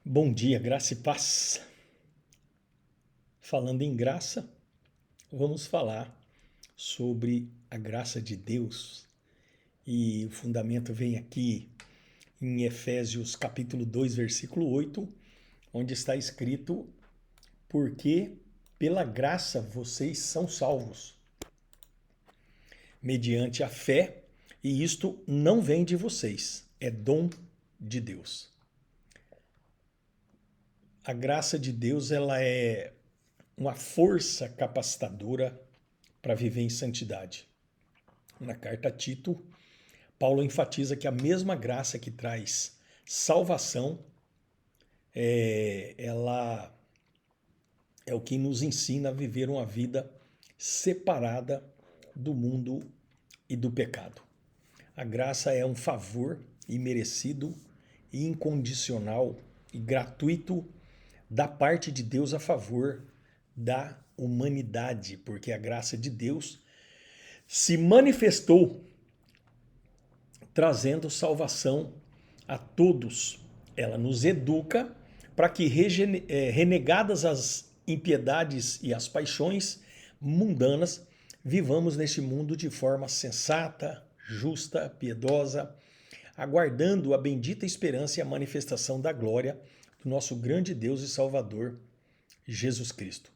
Bom dia, graça e paz. Falando em graça, vamos falar sobre a graça de Deus. E o fundamento vem aqui em Efésios capítulo 2, versículo 8, onde está escrito: porque pela graça vocês são salvos, mediante a fé, e isto não vem de vocês, é dom de Deus. A graça de Deus, ela é uma força capacitadora para viver em santidade. Na carta a Tito, Paulo enfatiza que a mesma graça que traz salvação, ela é o que nos ensina a viver uma vida separada do mundo e do pecado. A graça é um favor imerecido e incondicional e gratuito da parte de Deus a favor da humanidade, porque a graça de Deus se manifestou trazendo salvação a todos. Ela nos educa para que, renegadas as impiedades e as paixões mundanas, vivamos neste mundo de forma sensata, justa, piedosa, aguardando a bendita esperança e a manifestação da glória do nosso grande Deus e Salvador, Jesus Cristo.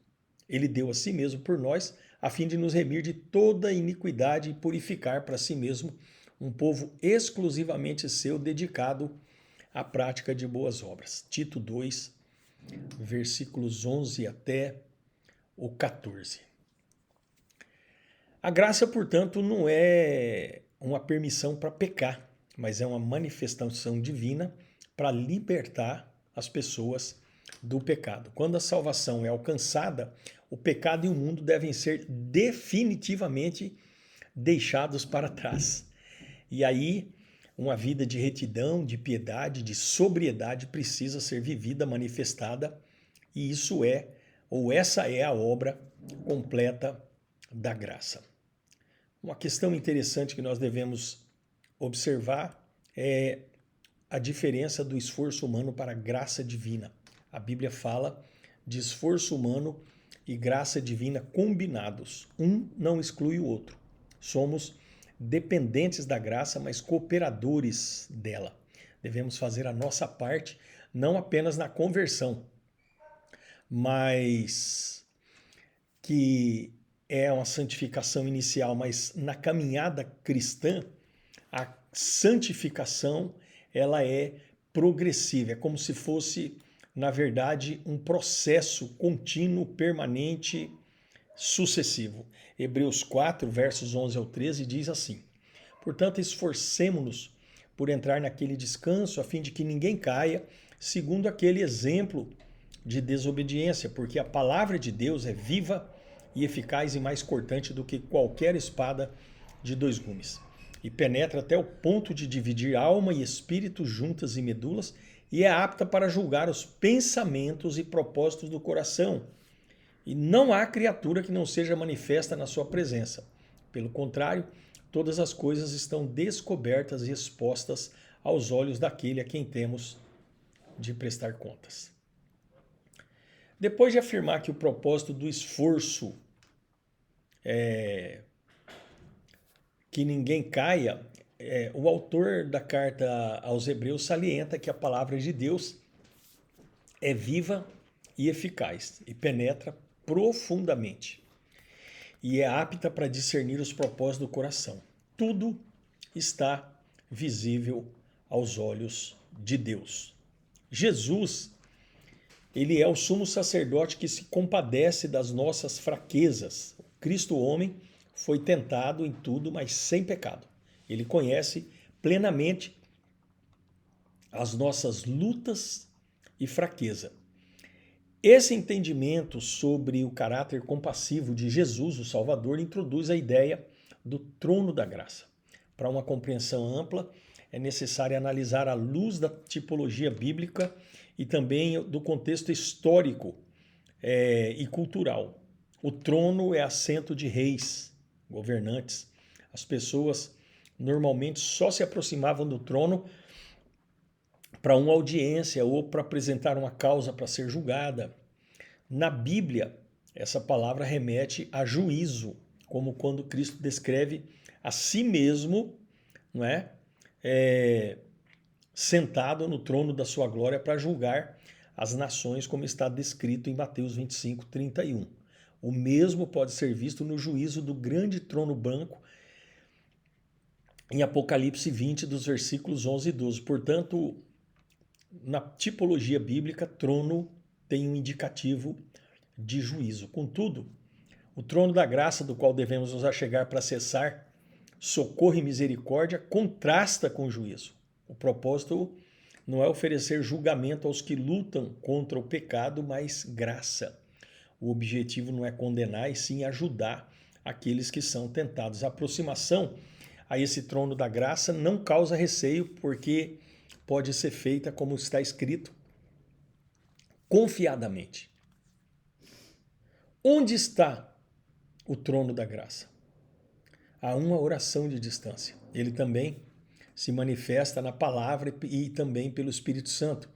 Ele deu a si mesmo por nós, a fim de nos remir de toda iniquidade e purificar para si mesmo um povo exclusivamente seu, dedicado à prática de boas obras. Tito 2, versículos 11 até o 14. A graça, portanto, não é uma permissão para pecar, mas é uma manifestação divina para libertar as pessoas do pecado. Quando a salvação é alcançada, o pecado e o mundo devem ser definitivamente deixados para trás. E aí, uma vida de retidão, de piedade, de sobriedade precisa ser vivida, manifestada, e isso é, ou essa é a obra completa da graça. Uma questão interessante que nós devemos observar é a diferença do esforço humano para a graça divina. A Bíblia fala de esforço humano e graça divina combinados. Um não exclui o outro. Somos dependentes da graça, mas cooperadores dela. Devemos fazer a nossa parte, não apenas na conversão, mas que é uma santificação inicial, mas na caminhada cristã, a santificação ela é progressiva, é como se fosse, na verdade, um processo contínuo, permanente, sucessivo. Hebreus 4, versos 11 ao 13 diz assim: portanto, esforcemo-nos por entrar naquele descanso, a fim de que ninguém caia, segundo aquele exemplo de desobediência, porque a palavra de Deus é viva e eficaz e mais cortante do que qualquer espada de dois gumes, e penetra até o ponto de dividir alma e espírito, juntas e medulas, e é apta para julgar os pensamentos e propósitos do coração. E não há criatura que não seja manifesta na sua presença. Pelo contrário, todas as coisas estão descobertas e expostas aos olhos daquele a quem temos de prestar contas. Depois de afirmar que o propósito do esforço é que ninguém caia, o autor da carta aos Hebreus salienta que a palavra de Deus é viva e eficaz e penetra profundamente e é apta para discernir os propósitos do coração. Tudo está visível aos olhos de Deus. Jesus, ele é o sumo sacerdote que se compadece das nossas fraquezas. O Cristo homem foi tentado em tudo, mas sem pecado. Ele conhece plenamente as nossas lutas e fraqueza. Esse entendimento sobre o caráter compassivo de Jesus, o Salvador, introduz a ideia do trono da graça. Para uma compreensão ampla, é necessário analisar à luz da tipologia bíblica e também do contexto histórico e cultural. O trono é assento de reis, governantes. As pessoas normalmente só se aproximavam do trono para uma audiência ou para apresentar uma causa para ser julgada. Na Bíblia, essa palavra remete a juízo, como quando Cristo descreve a si mesmo, não é? Sentado no trono da sua glória para julgar as nações, como está descrito em Mateus 25, 31. O mesmo pode ser visto no juízo do grande trono branco em Apocalipse 20, dos versículos 11 e 12. Portanto, na tipologia bíblica, trono tem um indicativo de juízo. Contudo, o trono da graça, do qual devemos nos achegar para acessar socorro e misericórdia, contrasta com o juízo. O propósito não é oferecer julgamento aos que lutam contra o pecado, mas graça. O objetivo não é condenar, e sim ajudar aqueles que são tentados. A aproximação a esse trono da graça não causa receio, porque pode ser feita, como está escrito, confiadamente. Onde está o trono da graça? A uma oração de distância. Ele também se manifesta na palavra e também pelo Espírito Santo.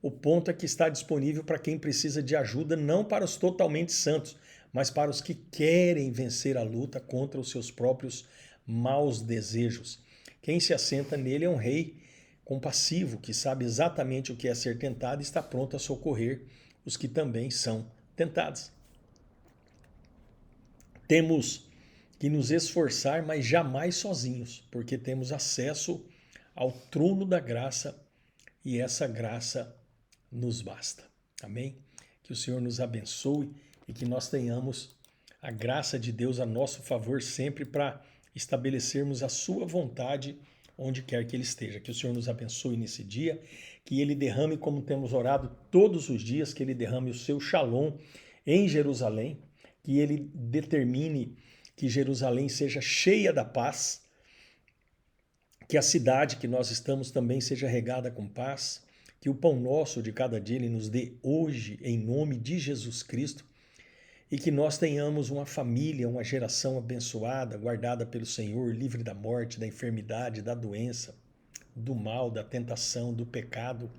O ponto é que está disponível para quem precisa de ajuda, não para os totalmente santos, mas para os que querem vencer a luta contra os seus próprios maus desejos. Quem se assenta nele é um rei compassivo, que sabe exatamente o que é ser tentado e está pronto a socorrer os que também são tentados. Temos que nos esforçar, mas jamais sozinhos, porque temos acesso ao trono da graça e essa graça nos basta. Amém? Que o Senhor nos abençoe e que nós tenhamos a graça de Deus a nosso favor sempre para estabelecermos a sua vontade onde quer que Ele esteja. Que o Senhor nos abençoe nesse dia, que Ele derrame, como temos orado todos os dias, que Ele derrame o seu shalom em Jerusalém, que Ele determine que Jerusalém seja cheia da paz, que a cidade que nós estamos também seja regada com paz, que o pão nosso de cada dia Ele nos dê hoje, em nome de Jesus Cristo, e que nós tenhamos uma família, uma geração abençoada, guardada pelo Senhor, livre da morte, da enfermidade, da doença, do mal, da tentação, do pecado,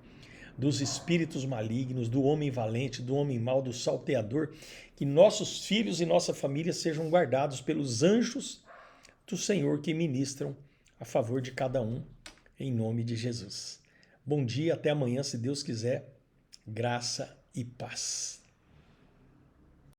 dos espíritos malignos, do homem valente, do homem mau, do salteador, que nossos filhos e nossa família sejam guardados pelos anjos do Senhor que ministram a favor de cada um, em nome de Jesus. Bom dia, até amanhã, se Deus quiser. Graça e paz.